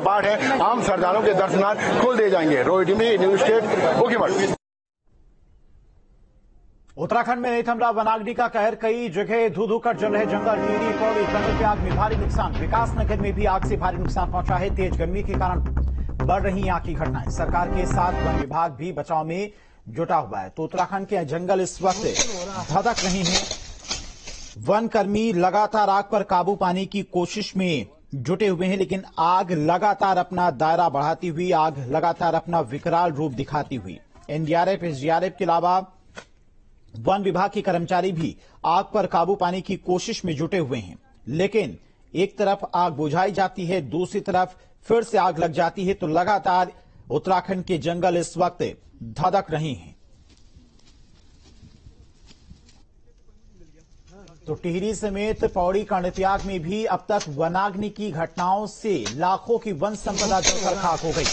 कपाट है आम सरदारों के दर्शनार्थ खोल दिए जाएंगे। रोहित टीमी, न्यूज स्टेट, ऊखीमठ। उत्तराखंड में नहीं थम रहा वनाग्नि का कहर, कई जगह धू धू कर जल रहे जंगल। टिहरी, पौड़ी, गंडक की आग में भारी नुकसान। विकास नगर में भी आग से भारी नुकसान पहुंचा है। तेज गर्मी के कारण बढ़ रही आग की घटनाएं। सरकार के साथ वन विभाग भी बचाव में जुटा हुआ है। तो उत्तराखंड के जंगल इस वक्त धधक रहे हैं। वन कर्मी लगातार आग पर काबू पाने की कोशिश में जुटे हुए हैं, लेकिन आग लगातार अपना दायरा बढ़ाती हुई, आग लगातार अपना विकराल रूप दिखाती हुई। एनडीआरएफ, एसडीआरएफ के अलावा वन विभाग के कर्मचारी भी आग पर काबू पाने की कोशिश में जुटे हुए हैं, लेकिन एक तरफ आग बुझाई जाती है, दूसरी तरफ फिर से आग लग जाती है। तो लगातार उत्तराखंड के जंगल इस वक्त धधक रहे हैं। तो टिहरी समेत पौड़ी, कर्णत्याग में भी अब तक वनाग्नि की घटनाओं से लाखों की वन संपदा जलकर खाक हो गई।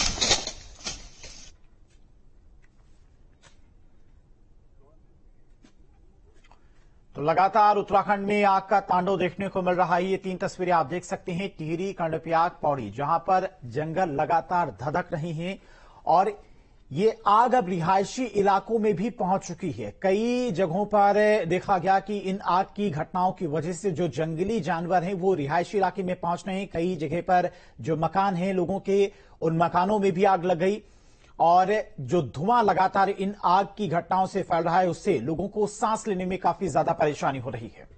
तो लगातार उत्तराखंड में आग का तांडव देखने को मिल रहा है। ये 3 तस्वीरें आप देख सकते हैं, टिहरी, कर्णत्याग, पौड़ी, जहां पर जंगल लगातार धधक रहे हैं और ये आग अब रिहायशी इलाकों में भी पहुंच चुकी है। कई जगहों पर देखा गया कि इन आग की घटनाओं की वजह से जो जंगली जानवर हैं वो रिहायशी इलाके में पहुंच रहे हैं। कई जगह पर जो मकान हैं लोगों के, उन मकानों में भी आग लग गई और जो धुआं लगातार इन आग की घटनाओं से फैल रहा है उससे लोगों को सांस लेने में काफी ज्यादा परेशानी हो रही है।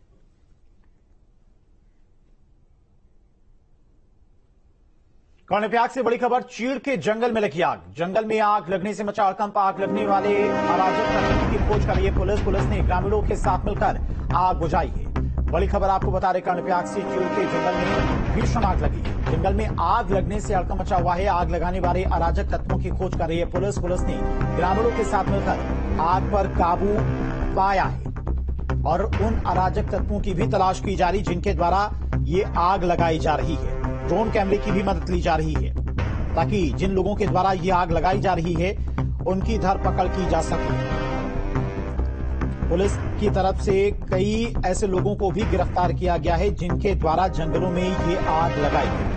कर्णत्याग से बड़ी खबर, चीड़ के जंगल में लगी आग। जंगल में आग लगने से मचा हड़कंप। आग लगने वाले अराजक तत्वों की खोज कर रही है पुलिस। पुलिस ने ग्रामीणों के साथ मिलकर आग बुझाई है। बड़ी खबर आपको बता रहे, कर्णत्याग से चीड़ के जंगल में भीषण आग लगी है। जंगल में आग लगने से हड़कंप मचा हुआ है। आग लगाने वाले अराजक तत्वों की खोज कर रही है पुलिस। पुलिस ने ग्रामीणों के साथ मिलकर आग पर काबू पाया है और उन अराजक तत्वों की भी तलाश की जा रही जिनके द्वारा ये आग लगाई जा रही है। ड्रोन कैमरे की भी मदद ली जा रही है ताकि जिन लोगों के द्वारा ये आग लगाई जा रही है उनकी धरपकड़ की जा सके। पुलिस की तरफ से कई ऐसे लोगों को भी गिरफ्तार किया गया है जिनके द्वारा जंगलों में ये आग लगाई गई।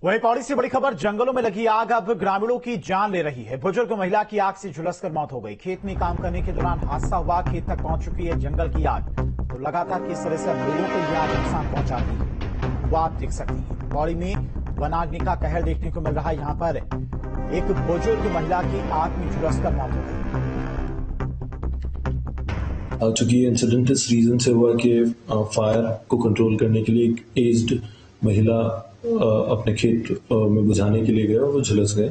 वहीं पौड़ी से बड़ी खबर, जंगलों में लगी आग अब ग्रामीणों की जान ले रही है। बुजुर्ग महिला की आग से झुलसकर मौत हो गई। खेत में काम करने के दौरान हादसा हुआ, खेत तक पहुंच चुकी है जंगल की आग। तो लगातार किस तरह से लोगों को यह आग नुकसान पहुंचा रही है वो आप देख सकते हैं। पौड़ी में वनाग्नि का कहर देखने को मिल रहा है। यहां पर एक बुजुर्ग महिला की आग में झुलसकर मौत हो गई। चूंकि ये इंसिडेंट इस रीजन से हुआ कि फायर को कंट्रोल करने के लिए एक एज्ड महिला अपने खेत में बुझाने के लिए गए और वो झुलस गए।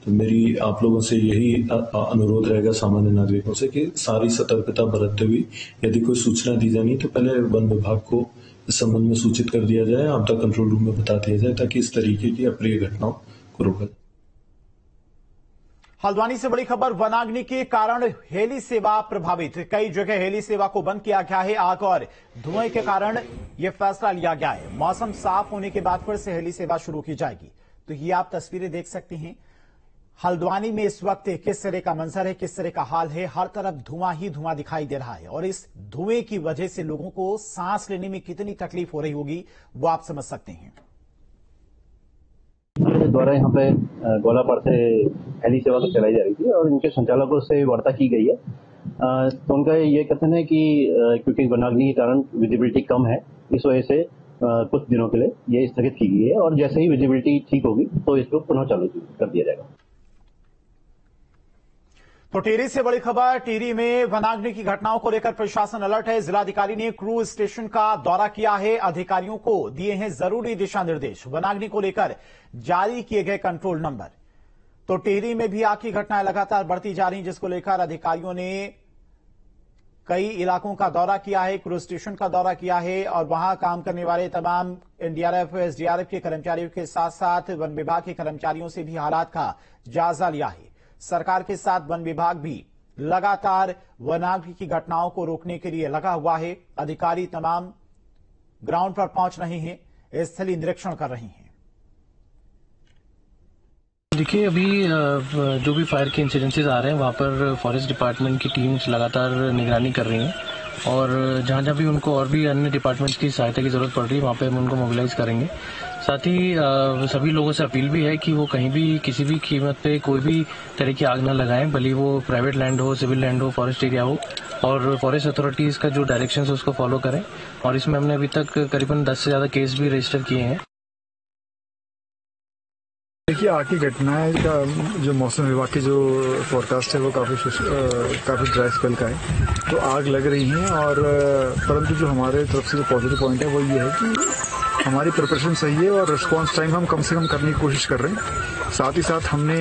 तो मेरी आप लोगों से यही अनुरोध रहेगा सामान्य नागरिकों से कि सारी सतर्कता बरतते हुए यदि कोई सूचना दी जानी तो पहले वन विभाग को इस संबंध में सूचित कर दिया जाए, आपदा कंट्रोल रूम में बता दिया जाए ताकि इस तरीके की अप्रिय घटनाओं को रोका जाए। हल्द्वानी से बड़ी खबर, वनाग्नि के कारण हेली सेवा प्रभावित। कई जगह हेली सेवा को बंद किया गया है। आग और धुएं के कारण यह फैसला लिया गया है। मौसम साफ होने के बाद फिर से हेली सेवा शुरू की जाएगी। तो ये आप तस्वीरें देख सकते हैं। हल्द्वानी में इस वक्त किस तरह का मंजर है, किस तरह का हाल है। हर तरफ धुआं ही धुआं दिखाई दे रहा है और इस धुएं की वजह से लोगों को सांस लेने में कितनी तकलीफ हो रही होगी वो आप समझ सकते हैं। द्वारा यहाँ पे गोलापाड़ से हेली सेवा तो चलाई जा रही थी और इनके संचालकों से वार्ता की गई है। तो उनका ये कथन है कि क्योंकि वनाग्नि के कारण विजिबिलिटी कम है, इस वजह से कुछ दिनों के लिए ये स्थगित की गई है और जैसे ही विजिबिलिटी ठीक होगी तो इसको पुनः चालू कर दिया जाएगा। तो टिहरी से बड़ी खबर, टिहरी में वनाग्नि की घटनाओं को लेकर प्रशासन अलर्ट है। जिलाधिकारी ने क्रूज स्टेशन का दौरा किया है, अधिकारियों को दिए हैं जरूरी दिशा निर्देश। वनाग्नि को लेकर जारी किए गए कंट्रोल नंबर। तो टिहरी में भी आग की घटनाएं लगातार बढ़ती जा रही, जिसको लेकर अधिकारियों ने कई इलाकों का दौरा किया है, क्रूज स्टेशन का दौरा किया है और वहां काम करने वाले तमाम एनडीआरएफ, एसडीआरएफ के कर्मचारियों के साथ साथ वन विभाग के कर्मचारियों से भी हालात का जायजा लिया है। सरकार के साथ वन विभाग भी लगातार वनाग्नि की घटनाओं को रोकने के लिए लगा हुआ है। अधिकारी तमाम ग्राउंड पर पहुंच रहे हैं, स्थलीय निरीक्षण कर रहे हैं। देखिए अभी जो भी फायर के इंसिडेंसेस आ रहे हैं वहाँ पर फॉरेस्ट डिपार्टमेंट की टीम्स लगातार निगरानी कर रही हैं और जहाँ जहाँ भी उनको और भी अन्य डिपार्टमेंट्स की सहायता की जरूरत पड़ रही है वहाँ पे हम उनको मोबिलाइज करेंगे। साथ ही सभी लोगों से अपील भी है कि वो कहीं भी किसी भी कीमत पे कोई भी तरह की आग न लगाएं, भले वो प्राइवेट लैंड हो, सिविल लैंड हो, फॉरेस्ट एरिया हो, और फॉरेस्ट अथॉरिटीज का जो डायरेक्शंस है उसको फॉलो करें। और इसमें हमने अभी तक करीबन 10 से ज्यादा केस भी रजिस्टर किए हैं। देखिए आग की घटनाएं का जो मौसम विभाग की जो फोरकास्ट है वो काफ़ी ड्राई स्पेल का है, तो आग लग रही है। और परंतु जो हमारे तरफ से जो पॉजिटिव पॉइंट है वो ये है कि हमारी प्रिपरेशन सही है और रिस्पांस टाइम हम कम से कम करने की कोशिश कर रहे हैं। साथ ही साथ हमने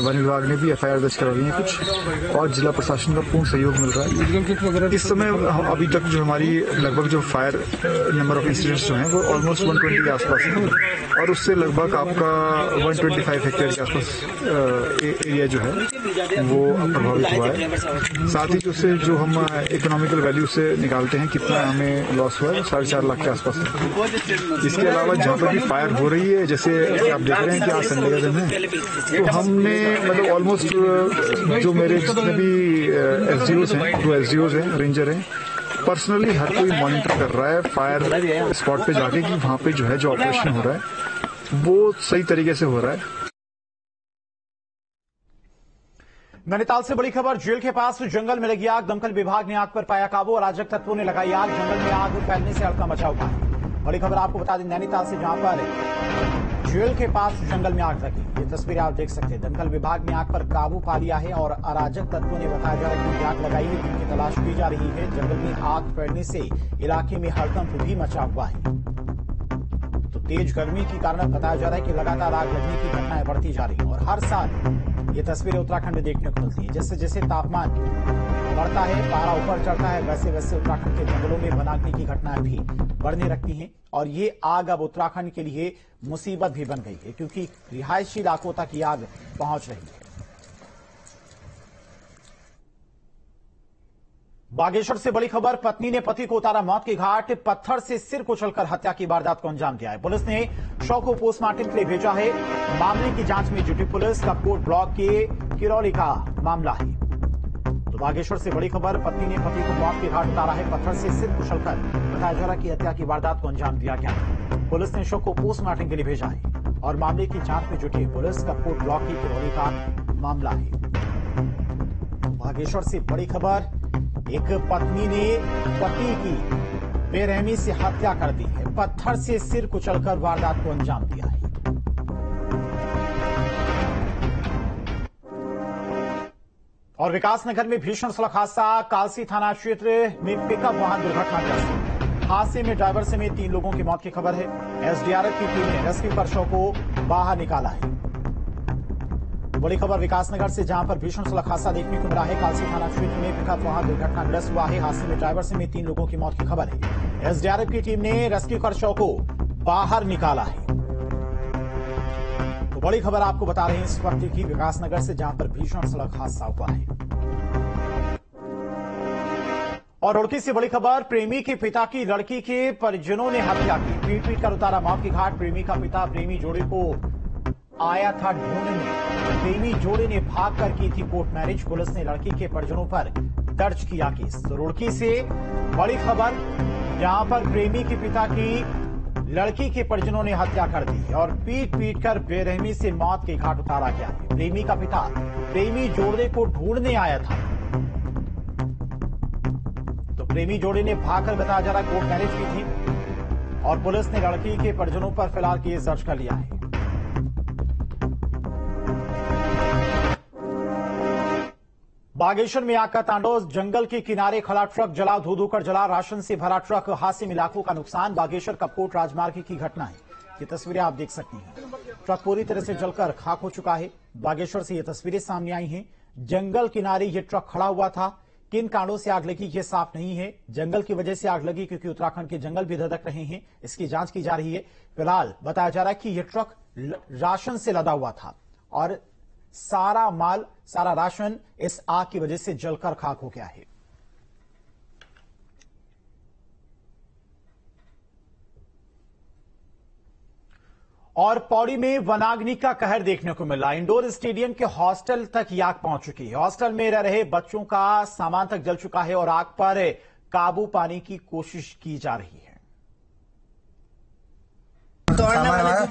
वन विभाग ने भी एफआईआर दर्ज करवाई है कुछ, और जिला प्रशासन का पूर्ण सहयोग मिल रहा है। इस समय अभी तक जो हमारी लगभग जो फायर नंबर ऑफ इंसिडेंट्स जो हैं वो ऑलमोस्ट 120 के आसपास है, और उससे लगभग आपका 125 हेक्टेयर के आसपास एरिया जो है वो प्रभावित हुआ है। साथ ही उससे जो हम इकोनॉमिकल वैल्यू से निकालते हैं कितना हमें लॉस हुआ है, 4.5 लाख के आसपास है। इसके अलावा जहाँ पर भी फायर हो रही है, जैसे आप देख रहे हैं कि आज संडे का दिन है, तो हमने मतलब ऑलमोस्ट जो मेरे जितने भी एसडीओज हैं, 2 एसडीओज हैं, रेंजर हैं, पर्सनली हर कोई मॉनिटर कर रहा है फायर स्पॉट पे जाके कि वहाँ पे जो है जो ऑपरेशन हो रहा है वो सही तरीके से हो रहा है। नैनीताल से बड़ी खबर, जेल के पास जंगल में लगी आग, दमकल विभाग ने आग पर पाया काबू, अराजक तत्वों ने लगाई आग, जंगल में आग फैलने से हड़कंप मचा हुआ है। बड़ी खबर आपको बता दें नैनीताल से, जहां पर जेल के पास जंगल में आग लगी। ये तस्वीरें आप देख सकते हैं। दमकल विभाग ने आग पर काबू पा लिया है और अराजक तत्वों ने बताया जा रहा है कि आग लगाई है, जिनकी तलाश की जा रही है। जंगल में आग फैलने से इलाके में हड़कंप भी मचा हुआ है। तो तेज गर्मी के कारण बताया जा रहा है कि लगातार आग लगने की घटनाएं बढ़ती जा रही है और हर साल ये तस्वीरें उत्तराखंड में देखने को मिलती है। जैसे जैसे तापमान बढ़ता है, पारा ऊपर चढ़ता है, वैसे वैसे उत्तराखंड के जंगलों में वनाग्नि की घटनाएं भी बढ़ने लगती हैं और ये आग अब उत्तराखंड के लिए मुसीबत भी बन गई है, क्योंकि रिहायशी इलाकों तक ये आग पहुंच रही है। बागेश्वर से बड़ी खबर, पत्नी ने पति को उतारा मौत के घाट, पत्थर से सिर कुचलकर हत्या की वारदात को अंजाम दिया है। पुलिस ने शव को पोस्टमार्टम के लिए भेजा है। मामले की जांच में जुटी पुलिस। कपकोट ब्लॉक के किरौली का मामला है। तो बागेश्वर से बड़ी खबर, पत्नी ने पति को मौत के घाट उतारा है, पत्थर से सिर कुचलकर। बताया जा रहा कि हत्या की वारदात को अंजाम दिया गया है। पुलिस ने शव को पोस्टमार्टम के लिए भेजा है और मामले की जांच में जुटी पुलिस। कपकोट ब्लॉक की किरौली का मामला है। बागेश्वर से बड़ी खबर, एक पत्नी ने पति की बेरहमी से हत्या कर दी है, पत्थर से सिर कुचलकर वारदात को अंजाम दिया है। और विकासनगर में भीषण सड़क हादसा, कालसी थाना क्षेत्र में पिकअप वाहन दुर्घटनाग्रस्त। हादसे में ड्राइवर समेत 3 लोगों की मौत की खबर है। एसडीआरएफ की टीम ने रेस्क्यू कर शव को बाहर निकाला है। बड़ी खबर विकासनगर से, जहां पर भीषण सड़क हादसा देखने को मिला है। कालसी थाना क्षेत्र में पिकअप वाहन दुर्घटनाग्रस्त हुआ है। हादसे में ड्राइवर समेत 3 लोगों की मौत की खबर है। एसडीआरएफ की टीम ने रेस्क्यू कर शव को बाहर निकाला है। तो बड़ी खबर आपको बता रहे हैं इस वक्त की विकासनगर से, जहां पर भीषण सड़क हादसा हुआ है। और रुड़की से बड़ी खबर, प्रेमी के पिता की लड़की के परिजनों ने हत्या की, पीट पीट कर उतारा मौत की घाट। प्रेमी का पिता प्रेमी जोड़े को आया था ढूंढने, प्रेमी जोड़े ने भागकर की थी कोर्ट मैरिज। पुलिस ने लड़की के परिजनों पर दर्ज किया केस। रुड़की से बड़ी खबर, जहां पर प्रेमी के पिता की लड़की के परिजनों ने हत्या कर दी और पीट पीट कर बेरहमी से मौत के घाट उतारा गया है। प्रेमी का पिता प्रेमी जोड़े को ढूंढने आया था, तो प्रेमी जोड़े ने भागकर, बताया जा रहा कोर्ट मैरिज की थी और पुलिस ने लड़की के परिजनों पर फिलहाल केस दर्ज कर लिया है। बागेश्वर में आग का तांडव, जंगल के किनारे खड़ा ट्रक जला, धू धू कर जला। राशन से भरा ट्रक, हादसे में लाखों का नुकसान। बागेश्वर कपकोट राजमार्ग की घटना है। ये तस्वीरें आप देख सकती हैं। ट्रक पूरी तरह से जलकर खाक हो चुका है। बागेश्वर से ये तस्वीरें सामने आई हैं। जंगल किनारे ये ट्रक खड़ा हुआ था। किन कारणों से आग लगी ये साफ नहीं है। जंगल की वजह से आग लगी क्योंकि उत्तराखंड के जंगल भी धधक रहे हैं, इसकी जांच की जा रही है। फिलहाल बताया जा रहा है कि यह ट्रक राशन से लदा हुआ था और सारा माल, सारा राशन इस आग की वजह से जलकर खाक हो गया है। और पौड़ी में वनाग्नि का कहर देखने को मिला। इंडोर स्टेडियम के हॉस्टल तक ये आग पहुंच चुकी है। हॉस्टल में रह रहे बच्चों का सामान तक जल चुका है और आग पर काबू पाने की कोशिश की जा रही है। सामान हमारा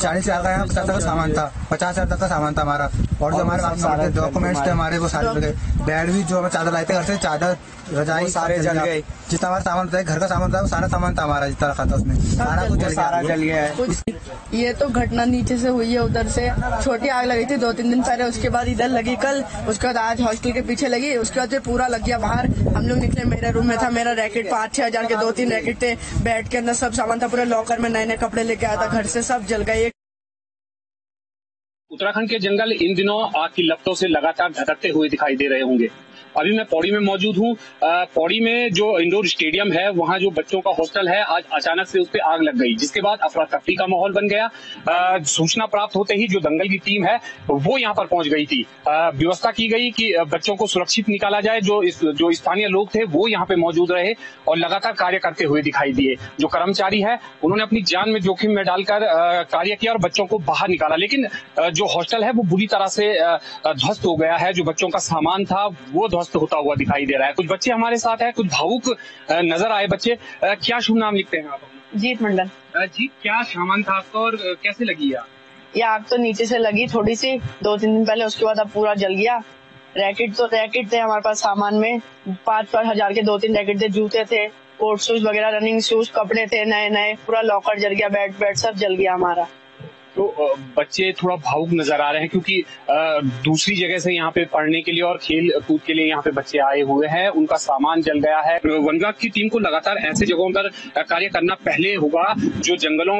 40,000 का 50,000 का सामान था, 50,000 तक का सामान था हमारा। और जो हमारे डॉक्यूमेंट्स थे हमारे वो सारे जल गए। बेड भी जो हमें चादर लाए थे घर से, चादर रजाई सारे जल गए। जितना हमारा सामान था, घर का सामान था, वो सारा सामान था हमारा जितना रखा था उसमें, सारा कुछ जल गया है। ये तो घटना नीचे से हुई है, उधर से छोटी आग लगी थी 2-3 दिन पहले, उसके बाद इधर लगी कल, उसके बाद आज हॉस्टल के पीछे लगी, उसके बाद पूरा लग गया बाहर। हम लोग निकले, मेरे रूम में था मेरा रैकेट 5-6 हजार के 2-3 रैकेट थे, बेड के अंदर सब सामान था, पूरे लॉकर में नए कपड़े लेके आया था घर से, सब जल गए। उत्तराखंड के जंगल इन दिनों आग की लपटों से लगातार धधकते हुए दिखाई दे रहे होंगे। अभी मैं पौड़ी में मौजूद हूँ। पौड़ी में जो इंडोर स्टेडियम है, वहाँ जो बच्चों का हॉस्टल है, आज अचानक से उस पर आग लग गई, जिसके बाद अफरा तफरी का माहौल बन गया। सूचना प्राप्त होते ही जो दंगल की टीम है वो यहाँ पर पहुंच गई थी। व्यवस्था की गई कि बच्चों को सुरक्षित निकाला जाए। जो स्थानीय लोग थे वो यहाँ पे मौजूद रहे और लगातार कार्य करते हुए दिखाई दिए। जो कर्मचारी है उन्होंने अपनी जान में जोखिम में डालकर कार्य किया और बच्चों को बाहर निकाला। लेकिन जो हॉस्टल है वो बुरी तरह से ध्वस्त हो गया है। जो बच्चों का सामान था वो ध्वस्त होता हुआ दिखाई दे रहा है। कुछ बच्चे हमारे साथ हैं, कुछ भावुक नजर आए बच्चे। क्या शुभ नाम लिखते हैं आप? जीत मंडल। जी, क्या सामान था आपका और कैसे लगी आग? ये आग तो नीचे से लगी थोड़ी सी 2-3 दिन पहले, उसके बाद अब पूरा जल गया। रैकेट थे हमारे पास सामान में, 5-5 हजार के 2-3 रैकेट थे, जूते थे, कोट शूज वगैरह, रनिंग शूज, कपड़े थे नए, पूरा लॉकर जल गया, बेड सब जल गया हमारा। तो बच्चे थोड़ा भावुक नजर आ रहे हैं क्योंकि दूसरी जगह से यहाँ पे पढ़ने के लिए और खेल कूद के लिए यहाँ पे बच्चे आए हुए हैं, उनका सामान जल गया है। वन विभाग की टीम को लगातार ऐसे जगहों पर कार्य करना पहले होगा जो जंगलों